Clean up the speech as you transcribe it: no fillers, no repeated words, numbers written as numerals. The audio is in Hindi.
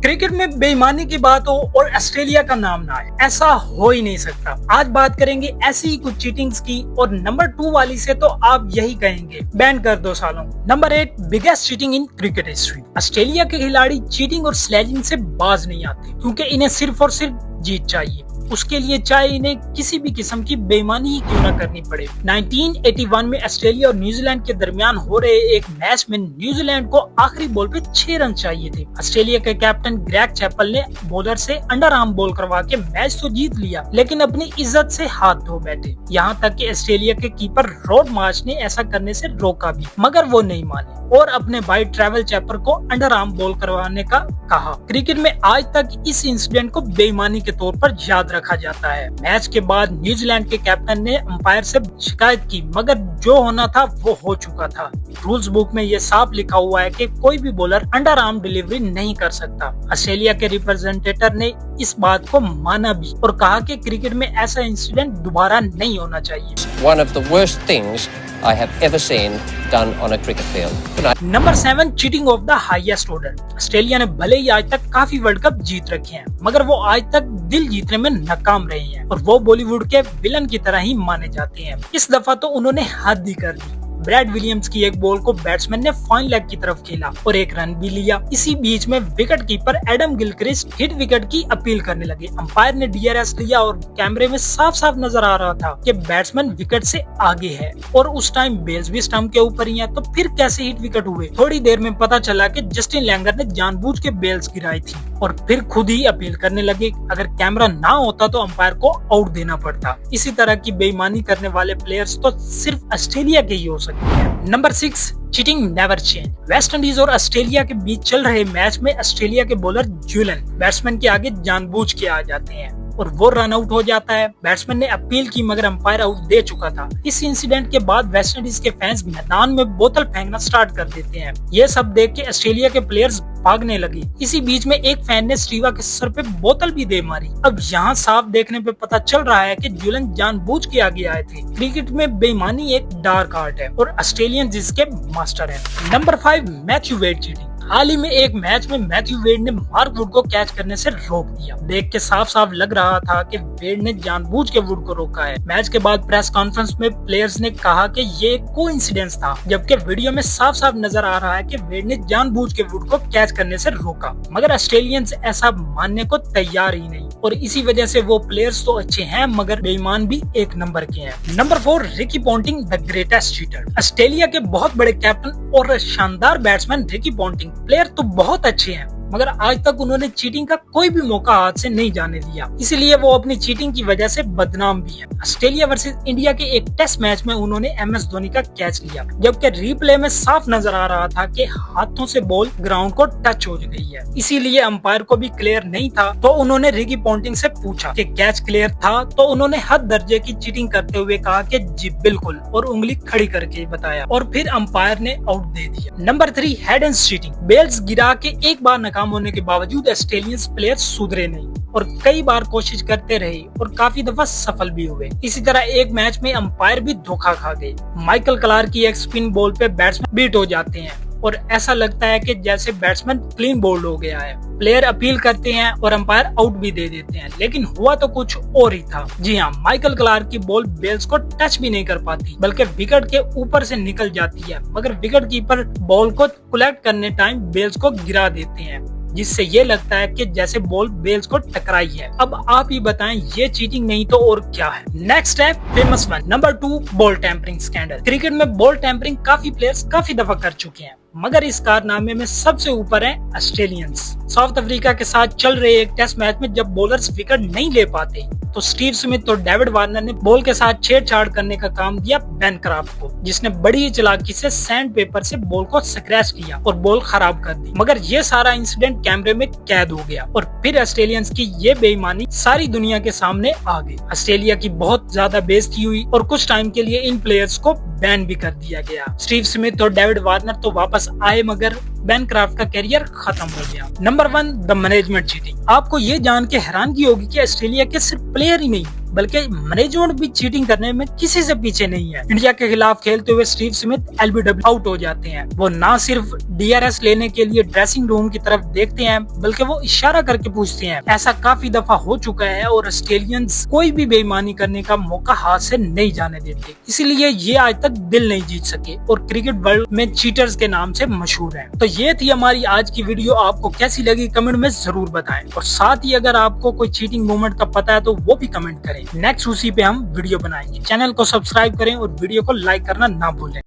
क्रिकेट में बेईमानी की बात हो और ऑस्ट्रेलिया का नाम ना आए, ऐसा हो ही नहीं सकता। आज बात करेंगे ऐसी ही कुछ चीटिंग्स की, और नंबर 2 वाली से तो आप यही कहेंगे बैन कर दो सालों। Number 8 biggest cheating in cricket history. Australia के खिलाड़ी चीटिंग और स्लेजिंग से बाज नहीं आते, क्योंकि इन्हें सिर्फ और सिर्फ जीत चाहिए। उसके लिए चाहे इन्हें किसी भी किस्म की बेईमानी ही क्यों न करनी पड़े। 1981 में ऑस्ट्रेलिया और न्यूजीलैंड के दरमियान हो रहे एक मैच में न्यूजीलैंड को आखिरी बॉल पे 6 रन चाहिए थे। ऑस्ट्रेलिया के कैप्टन ग्रेग चैपल ने बॉलर से अंडर आर्म बॉल करवा के मैच तो जीत लिया, लेकिन अपनी इज्जत से हाथ धो बैठे। यहाँ तक कि ऑस्ट्रेलिया के कीपर रॉड मार्श ने ऐसा करने से रोका भी, मगर वो नहीं माने और अपने भाई ट्रेवल चैपर को अंडर आर्म बॉल करवाने का कहा। क्रिकेट में आज तक इस इंसिडेंट को बेईमानी के तौर पर याद रखा जाता है। मैच के बाद न्यूजीलैंड के कैप्टन ने अंपायर से शिकायत की, मगर जो होना था वो हो चुका था। रूल्स बुक में ये साफ लिखा हुआ है कि कोई भी बॉलर अंडर आर्म डिलीवरी नहीं कर सकता। ऑस्ट्रेलिया के रिप्रेजेंटेटर ने इस बात को माना भी और कहा कि क्रिकेट में ऐसा इंसिडेंट दोबारा नहीं होना चाहिए। One of the worst things I have ever seen done on a cricket field. Number 7 cheating of the highest order. Australia ने भले ही आज तक काफी वर्ल्ड कप जीत रखे हैं, मगर वो आज तक दिल जीतने में नाकाम रहे हैं और वो बॉलीवुड के विलन की तरह ही माने जाते हैं। इस दफा तो उन्होंने हद ही कर दी। ब्रैड विलियम्स की एक बॉल को बैट्समैन ने फाइन लेग की तरफ खेला और एक रन भी लिया। इसी बीच में wicket keeper Adam Gilchrist hit wicket की अपील करने लगे। अंपायर ने DRS लिया और कैमरे में साफ साफ नजर आ रहा था कि बैट्समैन विकेट से आगे है और उस टाइम बेल्स भी स्टंप के ऊपर ही है, तो फिर कैसे हिट विकेट हुए। थोड़ी देर में पता चला कि जस्टिन लैंगर ने जानबूझ के बेल्स गिराई थी और फिर खुद ही अपील करने लगे। अगर कैमरा ना होता तो अंपायर को आउट देना पड़ता। इसी तरह की बेईमानी करने वाले प्लेयर्स तो सिर्फ ऑस्ट्रेलिया के ही हो सकते हैं। Number 6 cheating never change. West Indies और ऑस्ट्रेलिया के बीच चल रहे मैच में ऑस्ट्रेलिया के बॉलर ज्यूलन बैट्समैन के आगे जानबूझ के आ जाते हैं और वो रन आउट हो जाता है। बैट्समैन ने अपील की, मगर अंपायर आउट दे चुका था। इस इंसिडेंट के बाद वेस्ट इंडीज के फैंस मैदान में बोतल फेंकना स्टार्ट कर देते हैं। ये सब देख के ऑस्ट्रेलिया के प्लेयर्स भागने लगे। इसी बीच में एक फैन ने स्टीवा के सर पे बोतल भी दे मारी। अब यहाँ साफ देखने पे पता चल रहा है कि ज्यूलन जानबूझ के आगे आए थे। क्रिकेट में बेईमानी एक डार्क आर्ट है और ऑस्ट्रेलियन जिसके मास्टर हैं। Number 5 Matthew Wade cheating. हाल ही में एक मैच में मैथ्यू वेड ने मार्क वुड को कैच करने से रोक दिया। देख के साफ साफ लग रहा था कि वेड ने जानबूझ के वुड को रोका है। मैच के बाद प्रेस कॉन्फ्रेंस में प्लेयर्स ने कहा कि ये कोइंसिडेंस था, जबकि वीडियो में साफ साफ नजर आ रहा है कि वेड ने जानबूझ के वुड को कैच करने से रोका। मगर ऑस्ट्रेलियंस ऐसा मानने को तैयार ही नहीं और इसी वजह से वो प्लेयर्स तो अच्छे हैं मगर बेईमान भी एक नंबर के हैं। Number 4 Ricky Ponting the greatest cheater. Australia के बहुत बड़े कैप्टन और शानदार बैट्समैन रिकी पॉन्टिंग प्लेयर तो बहुत अच्छे हैं, मगर आज तक उन्होंने चीटिंग का कोई भी मौका हाथ से नहीं जाने दिया, इसलिए वो अपनी चीटिंग की वजह से बदनाम भी है। ऑस्ट्रेलिया वर्सेस इंडिया के एक टेस्ट मैच में उन्होंने MS धोनी का कैच लिया, जबकि रिप्ले में साफ नजर आ रहा था कि हाथों से बॉल ग्राउंड को टच हो गई है। इसीलिए अंपायर को भी क्लियर नहीं था, तो उन्होंने रिकी पॉन्टिंग से पूछा कि कैच क्लियर था, तो उन्होंने हद दर्जे की चीटिंग करते हुए कहा कि जी बिल्कुल, और उंगली खड़ी करके बताया और फिर अंपायर ने आउट दे दिया। Number 3 head and cheating. Bells गिरा के एक बार नाकाम होने के बावजूद ऑस्ट्रेलियन प्लेयर्स सुधरे नहीं और कई बार कोशिश करते रहे और काफी दफा सफल भी हुए। इसी तरह एक मैच में अंपायर भी धोखा खा गए। माइकल क्लार्क की एक स्पिन बॉल पे बैट्समैन बीट हो जाते हैं और ऐसा लगता है कि जैसे बैट्समैन क्लीन बोल्ड हो गया है। प्लेयर अपील करते हैं और अंपायर आउट भी दे देते हैं, लेकिन हुआ तो कुछ और ही था। जी हाँ, माइकल क्लार्क की बॉल बेल्स को टच भी नहीं कर पाती, बल्कि विकेट के ऊपर से निकल जाती है, मगर विकेट कीपर बॉल को कलेक्ट करने टाइम बेल्स को गिरा देते हैं, जिससे ये लगता है कि जैसे बॉल बेल्स को टकराई है। अब आप ही बताएं, ये चीटिंग नहीं तो और क्या है। नेक्स्ट है famous one. Number 2 ball tampering scandal. Cricket में बॉल टैंपरिंग काफी प्लेयर्स काफी दफा कर चुके हैं, मगर इस कारनामे में सबसे ऊपर है ऑस्ट्रेलियंस। साउथ अफ्रीका के साथ चल रहे एक टेस्ट मैच में जब बॉलर्स विकेट नहीं ले पाते तो स्टीव स्मिथ और डेविड वार्नर ने बॉल के साथ छेड़छाड़ करने का काम दिया बेन क्राफ्ट को, जिसने बड़ी चालाकी से सैंड पेपर से बॉल को स्क्रैच किया और बॉल खराब कर दी। मगर ये सारा इंसिडेंट कैमरे में कैद हो गया और फिर ऑस्ट्रेलियंस की ये बेईमानी सारी दुनिया के सामने आ गई। ऑस्ट्रेलिया की बहुत ज्यादा बेइज्जती हुई और कुछ टाइम के लिए इन प्लेयर्स को बैन भी कर दिया गया। स्टीव स्मिथ और डेविड वार्नर तो वापस आए, मगर बेन क्राफ्ट का करियर खत्म हो गया। Number 1 the management cheating. आपको ये जान के हैरानगी होगी कि ऑस्ट्रेलिया के सिर्फ प्लेयर ही नहीं बल्कि मैनेजमेंट भी चीटिंग करने में किसी से पीछे नहीं है। इंडिया के खिलाफ खेलते हुए स्टीव स्मिथ एलबीडब्ल्यू आउट हो जाते हैं। वो ना सिर्फ डीआरएस लेने के लिए ड्रेसिंग रूम की तरफ देखते हैं, बल्कि वो इशारा करके पूछते हैं। ऐसा काफी दफा हो चुका है और ऑस्ट्रेलियंस कोई भी बेईमानी करने का मौका हाथ से नहीं जाने देते, इसीलिए ये आज तक दिल नहीं जीत सके और क्रिकेट वर्ल्ड में चीटर्स के नाम से मशहूर हैं। तो ये थी हमारी आज की वीडियो। आपको कैसी लगी कमेंट में जरूर बताएं और साथ ही अगर आपको कोई चीटिंग मूवमेंट का पता है तो वो भी कमेंट करें। नेक्स्ट उसी पे हम वीडियो बनाएंगे। चैनल को सब्सक्राइब करें और वीडियो को लाइक करना ना भूलें।